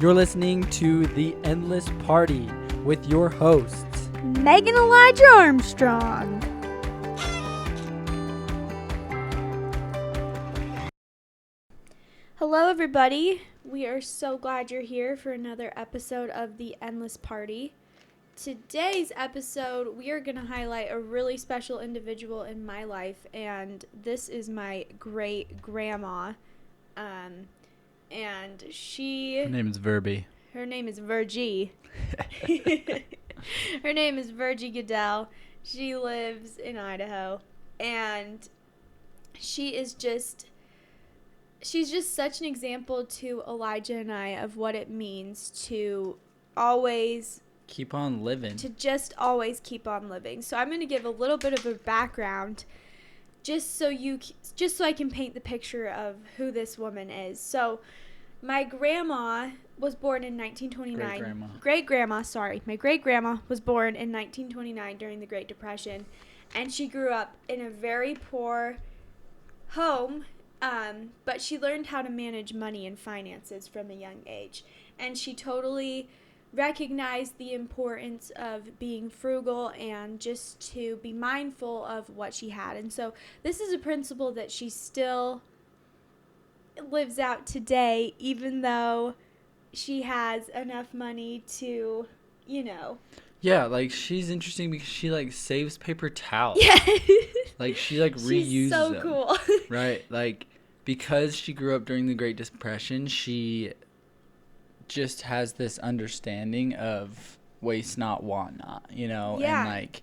You're listening to The Endless Party with your hosts, Megan Elijah Armstrong. Hello, everybody. We are so glad you're here for another episode of The Endless Party. Today's episode, we are going to highlight a really special individual in my life, and this is my great-grandma. And she... Her name is Verby. Her name is Virgie. Her name is Virgie Goodell. She lives in Idaho, and she's just such an example to Elijah and I of what it means to always keep on living. To just always keep on living. So I'm going to give a little bit of a background just so I can paint the picture of who this woman is. So my grandma was born in 1929. My great-grandma was born in 1929 during the Great Depression, and she grew up in a very poor home, but she learned how to manage money and finances from a young age, and she totally recognized the importance of being frugal and just to be mindful of what she had. And so this is a principle that she still lives out today, even though she has enough money to, Yeah, like, she's interesting because she, like, saves paper towels. Yeah. Like, she, like, reuses them. She's so cool. Right? Like, because she grew up during the Great Depression, she just has this understanding of waste not, want not, Yeah. And, like,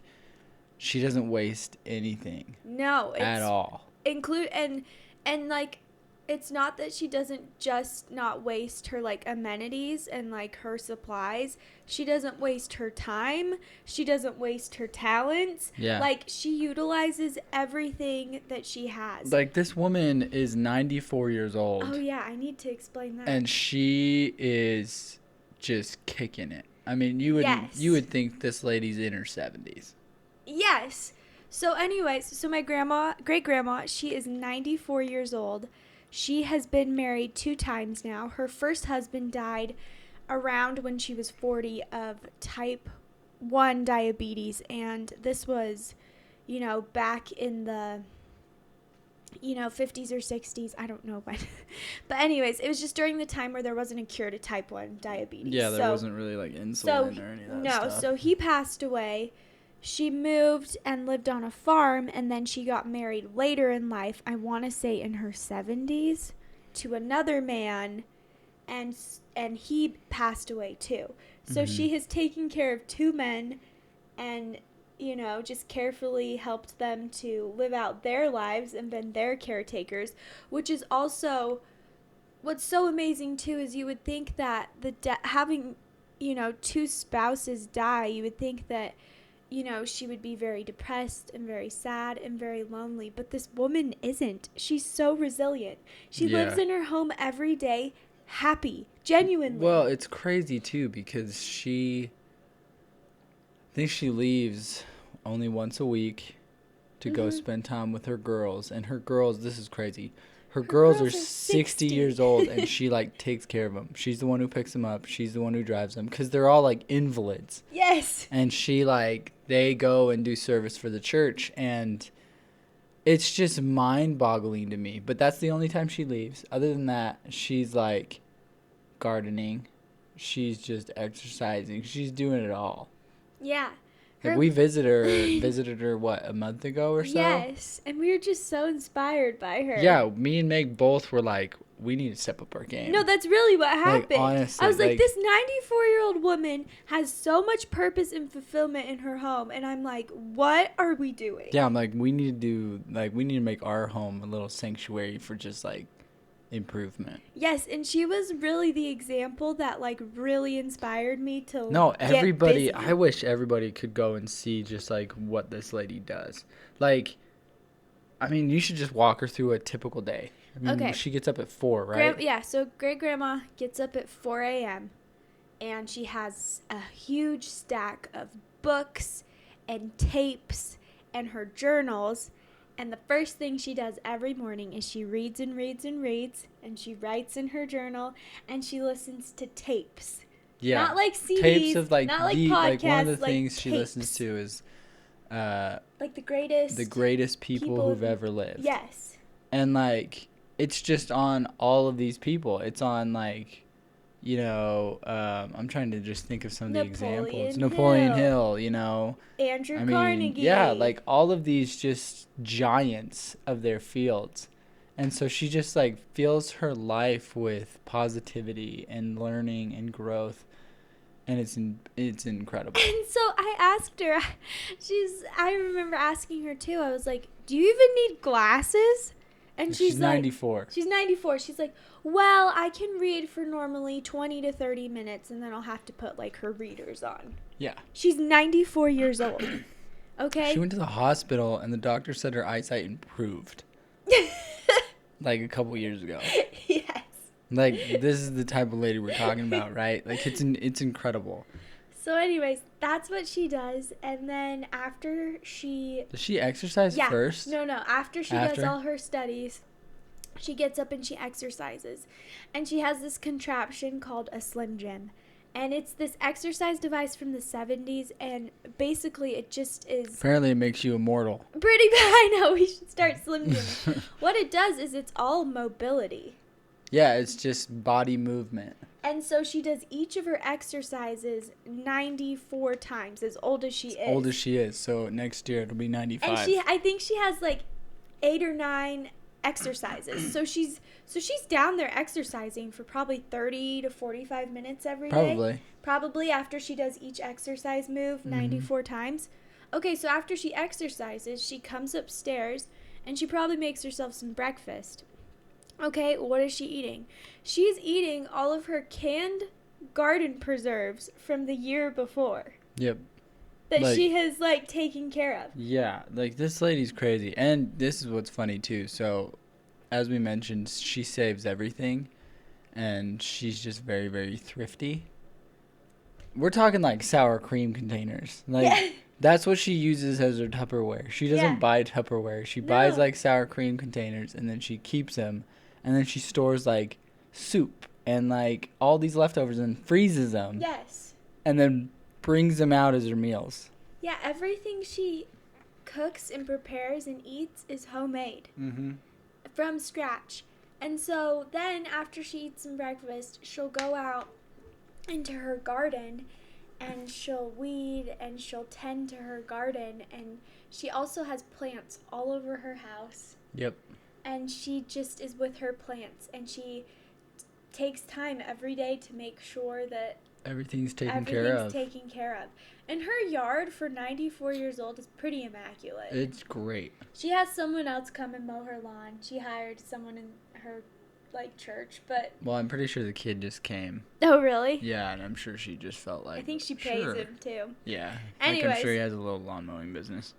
she doesn't waste anything. No. At all. And like, it's not that she doesn't just not waste her, like, amenities and, like, her supplies. She doesn't waste her time. She doesn't waste her talents. Yeah. Like, she utilizes everything that she has. Like, this woman is 94 years old. Oh, yeah, I need to explain that. And she is just kicking it. I mean, you would think this lady's in her 70s. Yes. So anyways, so my great-grandma, she is 94 years old. She has been married 2 times now. Her first husband died around when she was 40 of type 1 diabetes. And this was, back in the, 50s or 60s. I don't know when. But anyways, it was just during the time where there wasn't a cure to type 1 diabetes. Yeah, there wasn't really, like, insulin or any of that stuff. So he passed away. She moved and lived on a farm, and then she got married later in life, I want to say in her 70s, to another man, and he passed away too. So she has taken care of 2 men and, just carefully helped them to live out their lives and been their caretakers, which is also what's so amazing too is you would think that having, 2 spouses die, you would think that she would be very depressed and very sad and very lonely. But this woman isn't. She's so resilient. She lives in her home every day, happy, genuinely. Well, it's crazy, too, because I think she leaves only once a week to go spend time with her girls. And her girls, this is crazy. Her girls are 60 years old, and she, like, takes care of them. She's the one who picks them up. She's the one who drives them, because they're all, like, invalids. Yes. And she, like, they go and do service for the church, and it's just mind-boggling to me. But that's the only time she leaves. Other than that, she's, like, gardening. She's just exercising. She's doing it all. Yeah. Like, we visited her, what, a month ago or so? Yes, and we were just so inspired by her. Yeah, me and Meg both were like, we need to step up our game. No, that's really what happened. Like, honestly, I was like, this 94-year-old woman has so much purpose and fulfillment in her home, and I'm like, what are we doing? Yeah, I'm like, we need to make our home a little sanctuary for just, like, improvement. Yes, and she was really the example that, like, really inspired me to everybody, get busy. I wish everybody could go and see just, like, what this lady does. Like, I mean, you should just walk her through a typical day. I mean, Okay. She gets up at 4, right? So great-grandma gets up at 4 a.m., and she has a huge stack of books and tapes and her journals, And the first thing she does every morning is she reads and reads and reads, and she writes in her journal, and she listens to tapes. Yeah. Not like CDs, Tapes of like not like the podcasts, like one of the like things she listens tapes. to is Like the greatest people who've ever lived. Yes. And like it's just on all of these people. It's on like I'm trying to just think of some of the examples. Napoleon Hill, Andrew I mean, Carnegie. yeah, like all of these just giants of their fields. And so she just like fills her life with positivity and learning and growth. And it's incredible. And so I asked her, I remember asking her too. I was like, "Do you even need glasses?" And she's like, 94. She's 94. She's like, "Well, I can read for normally 20 to 30 minutes, and then I'll have to put like her readers on." Yeah. She's 94 years old. Okay? She went to the hospital and the doctor said her eyesight improved. Like a couple years ago. Yes. Like this is the type of lady we're talking about, right? Like it's incredible. So anyways, that's what she does, and then after she Does she exercise first? No. After she does all her studies, she gets up and she exercises. And she has this contraption called a Slim Jim. And it's this exercise device from the 70s, and basically it just is... Apparently it makes you immortal. Pretty bad. I know, we should start Slim Jimming. What it does is it's all mobility. Yeah, it's just body movement. And so she does each of her exercises 94 times, as old as she is. Old as she is, so next year it'll be 95. And I think she has like 8 or 9 exercises. So she's down there exercising for probably 30 to 45 minutes every day. Probably after she does each exercise move 94 times. Okay, so after she exercises, she comes upstairs and she probably makes herself some breakfast. Okay, what is she eating? She's eating all of her canned garden preserves from the year before. Yep. That she has, like, taken care of. Yeah, like, this lady's crazy. And this is what's funny, too. So, as we mentioned, she saves everything. And she's just very, very thrifty. We're talking, like, sour cream containers. Like, that's what she uses as her Tupperware. She doesn't buy Tupperware. She buys, like, sour cream containers, and then she keeps them. And then she stores, like, soup and, like, all these leftovers and freezes them. Yes. And then brings them out as her meals. Yeah, everything she cooks and prepares and eats is homemade. Mm-hmm. From scratch. And so then after she eats some breakfast, she'll go out into her garden and she'll weed and she'll tend to her garden. And she also has plants all over her house. Yep. And she just is with her plants, and she takes time every day to make sure that everything's taken care of. And her yard for 94 years old is pretty immaculate. It's great. She has someone else come and mow her lawn. She hired someone in her church, but... Well, I'm pretty sure the kid just came. Oh, really? Yeah, and I'm sure she just felt like... I think she pays him, too. Yeah. Anyways. Like, I'm sure he has a little lawn mowing business.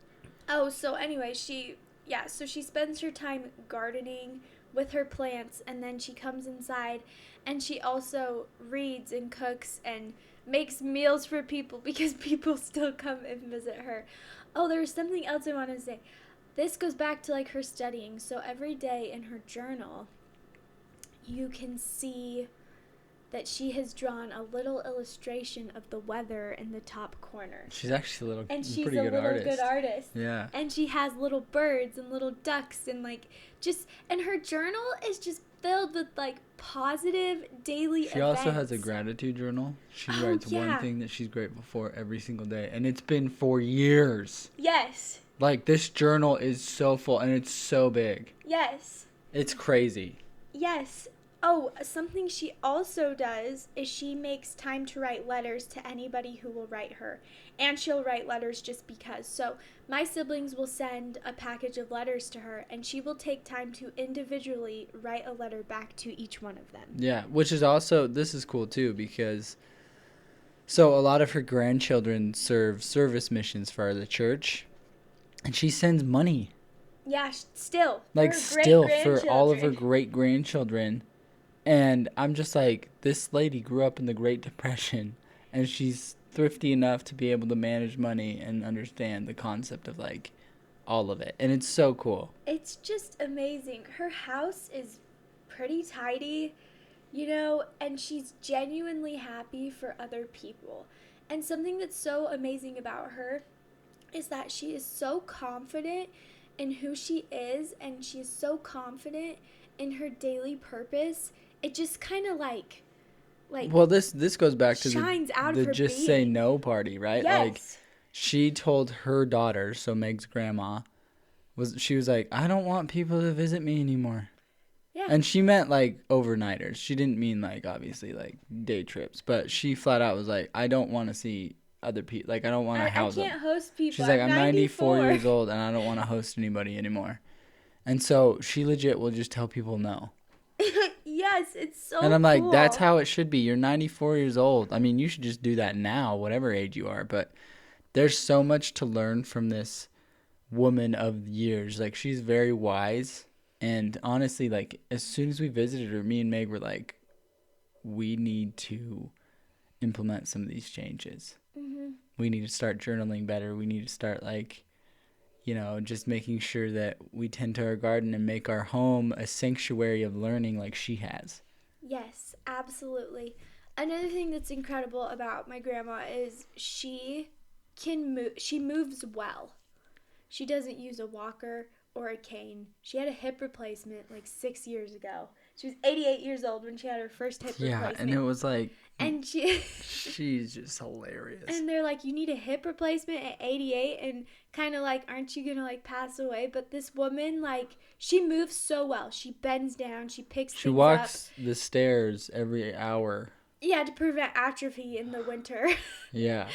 Oh, so anyway, so she spends her time gardening with her plants, and then she comes inside, and she also reads and cooks and makes meals for people because people still come and visit her. Oh, there was something else I wanted to say. This goes back to, like, her studying. So every day in her journal, you can see that she has drawn a little illustration of the weather in the top corner. She's actually good artist. Yeah. And she has little birds and little ducks and and her journal is just filled with like positive daily events. She also has a gratitude journal. She writes one thing that she's grateful for every single day, and it's been for years. Yes. Like, this journal is so full and it's so big. Yes. It's crazy. Yes. Oh, something she also does is she makes time to write letters to anybody who will write her. And she'll write letters just because. So my siblings will send a package of letters to her, and she will take time to individually write a letter back to each one of them. Yeah, which is also, this is cool too, because so a lot of her grandchildren serve service missions for the church, and she sends money. Yeah, still. Like, still for all of her great-grandchildren. And I'm just like, this lady grew up in the Great Depression, and she's thrifty enough to be able to manage money and understand the concept of, like, all of it. And it's so cool. It's just amazing. Her house is pretty tidy, you know, and she's genuinely happy for other people. And something that's so amazing about her is that she is so confident in who she is, and she is so confident in her daily purpose. It just kind of like well, this goes back to shines out of the her just being. say no party, right? Yes. Like she told her daughter, so Meg's grandma, she was like, I don't want people to visit me anymore. Yeah. And she meant like overnighters. She didn't mean like obviously like day trips, but she flat out was like, I don't want to see other people. Like I don't want to house them. I can't host people. She's like, I'm 94 years old and I don't want to host anybody anymore. And so she legit will just tell people no. Yes, it's so And I'm like, cool. that's how it should be. You're 94 years old. I mean, you should just do that now, whatever age you are. But there's so much to learn from this woman of years. Like, she's very wise. And honestly, like, as soon as we visited her, me and Meg were like, we need to implement some of these changes. Mm-hmm. We need to start journaling better. We need to start, like, you know, just making sure that we tend to our garden and make our home a sanctuary of learning like she has. Yes, absolutely. Another thing that's incredible about my grandma is she can move. She moves well. She doesn't use a walker or a cane. She had a hip replacement like 6 years ago. She was 88 years old when she had her first hip replacement. Yeah, and it was like, and she's just hilarious. And they're like, you need a hip replacement at 88, and kind of like, aren't you gonna like pass away? But this woman, like, she moves so well. She bends down, she picks things up. She walks the stairs every hour. Yeah, to prevent atrophy in the winter. Yeah.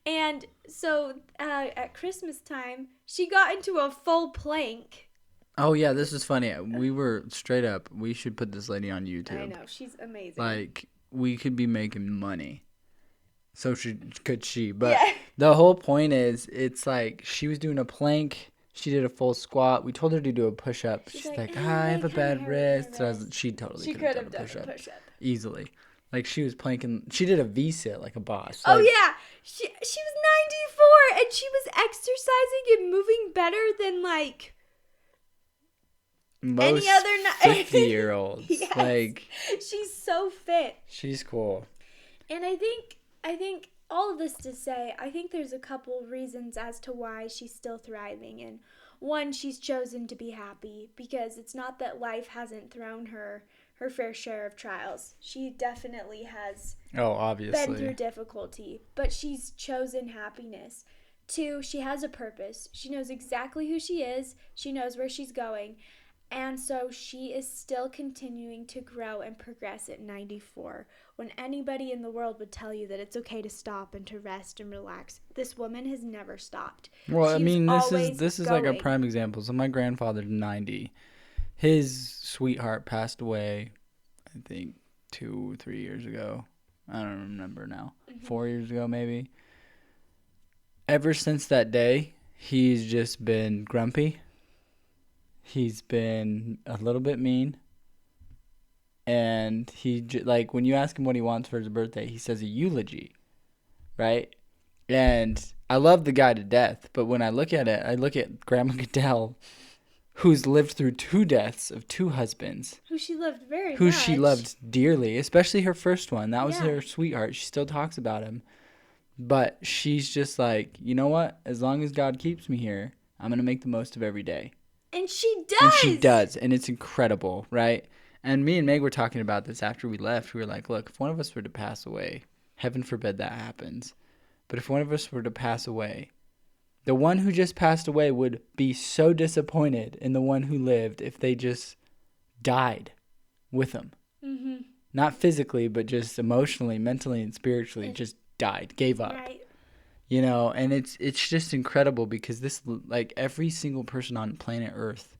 And so at Christmas time, she got into a full plank. Oh, yeah, this is funny. We were straight up, we should put this lady on YouTube. I know, she's amazing. Like, we could be making money. So could she. But yeah. The whole point is, it's like, she was doing a plank. She did a full squat. We told her to do a push-up. She's like, I have a bad wrist. So she totally could have done a push-up. Easily. Like, she was planking. She did a V-sit like a boss. Oh, like, yeah. She was 94, and she was exercising and moving better than, like, most any other 50-year-olds. Yes. Like, she's so fit. She's cool. And I think all of this to say, I think there's a couple reasons as to why she's still thriving. And one, she's chosen to be happy, because it's not that life hasn't thrown her fair share of trials. She definitely has obviously been through difficulty, but she's chosen happiness. Two, she has a purpose. She knows exactly who she is. She knows where she's going. And so she is still continuing to grow and progress at 94. When anybody in the world would tell you that it's okay to stop and to rest and relax, this woman has never stopped. Well, I mean, this is going. like a prime example. So my grandfather's 90. His sweetheart passed away, I think, 2 or 3 years ago. I don't remember now. 4 years ago, maybe. Ever since that day, he's just been grumpy. He's been a little bit mean. And like, when you ask him what he wants for his birthday, he says a eulogy, right? And I love the guy to death, but when I look at it, I look at Grandma Goodell, who's lived through 2 deaths of 2 husbands. Who she loved very much. Who she loved dearly, especially her first one. That was Yeah. her sweetheart. She still talks about him. But she's just like, you know what? As long as God keeps me here, I'm going to make the most of every day. And she does. And she does. And it's incredible, right? And me and Meg were talking about this after we left. We were like, look, if one of us were to pass away, heaven forbid that happens. But if one of us were to pass away, the one who just passed away would be so disappointed in the one who lived if they just died with them. Mm-hmm. Not physically, but just emotionally, mentally, and spiritually, just died, gave up. Right. You know, and it's just incredible because this, like, every single person on planet Earth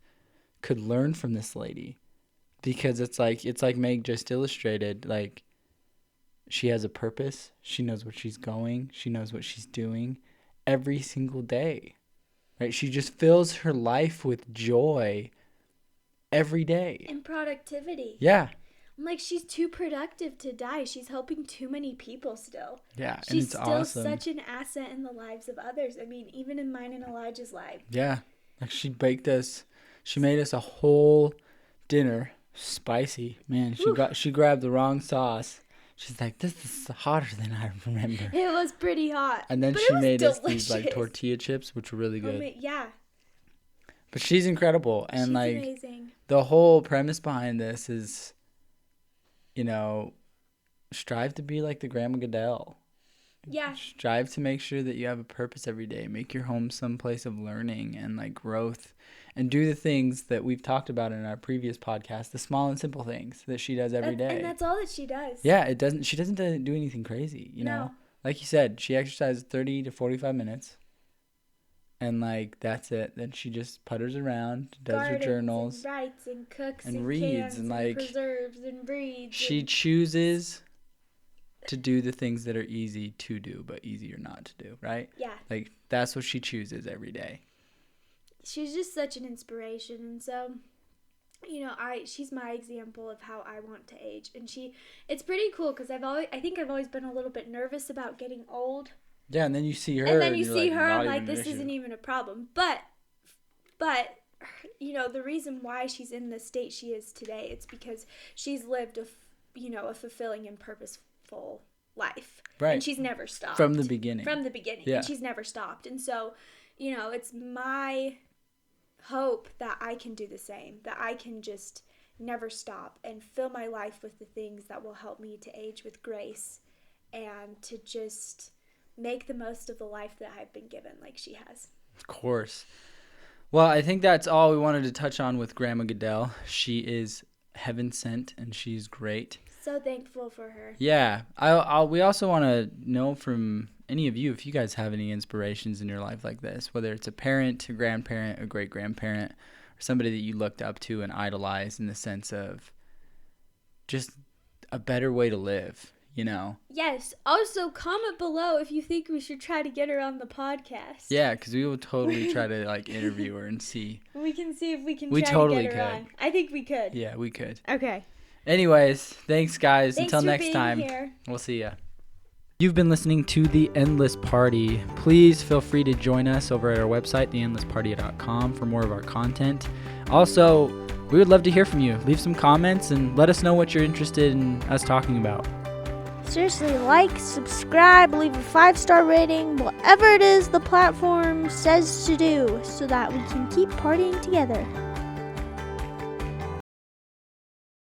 could learn from this lady, because it's like Meg just illustrated, like, she has a purpose. She knows where she's going. She knows what she's doing every single day, right? She just fills her life with joy every day. And productivity. Yeah. I'm like, she's too productive to die. She's helping too many people still. Yeah, She's and it's still awesome. such an asset in the lives of others. I mean, even in mine and Elijah's life. Yeah. Like she made us a whole dinner, spicy. Man, she grabbed the wrong sauce. She's like, this is hotter than I remember. It was pretty hot. And then she made us these like tortilla chips, which were really good. Yeah. But she's incredible. And she's like amazing. The whole premise behind this is, strive to be like the Grandma Goodell. Yeah. Strive to make sure that you have a purpose every day. Make your home some place of learning and like growth, and do the things that we've talked about in our previous podcast, the small and simple things that she does every day. And that's all that she does. Yeah, she doesn't do anything crazy, know. Like you said, she exercises 30 to 45 minutes. And like that's it. Then she just putters around, does her journals, and writes and cooks and reads and like preserves and breeds. She chooses to do the things that are easy to do, but easier not to do, right? Yeah. Like that's what she chooses every day. She's just such an inspiration, and so, she's my example of how I want to age, and it's pretty cool because I think I've always been a little bit nervous about getting old. Yeah, and then you see her, and then you see her, I'm like, this isn't even a problem. But the reason why she's in the state she is today, it's because she's lived a fulfilling and purposeful life. Right. And she's never stopped. From the beginning. Yeah. And she's never stopped. And so, it's my hope that I can do the same, that I can just never stop and fill my life with the things that will help me to age with grace and to just make the most of the life that I've been given like she has. Of course. Well, I think that's all we wanted to touch on with Grandma Goodell. She is heaven sent and she's great. So thankful for her. Yeah. We also want to know from any of you if you guys have any inspirations in your life like this, whether it's a parent, a grandparent, a great-grandparent, or somebody that you looked up to and idolized in the sense of just a better way to live. Yes. Also, comment below if you think we should try to get her on the podcast. Yeah, because we will totally try to interview her and see. We can see if we can try to get her on. I think we could. Yeah, we could. Okay. Anyways, thanks guys. Thanks Until for next being time. Here. We'll see ya. You've been listening to The Endless Party. Please feel free to join us over at our website, theendlessparty.com, for more of our content. Also, we would love to hear from you. Leave some comments and let us know what you're interested in us talking about. Seriously, like, subscribe, leave a 5-star rating, whatever it is the platform says to do, so that we can keep partying together.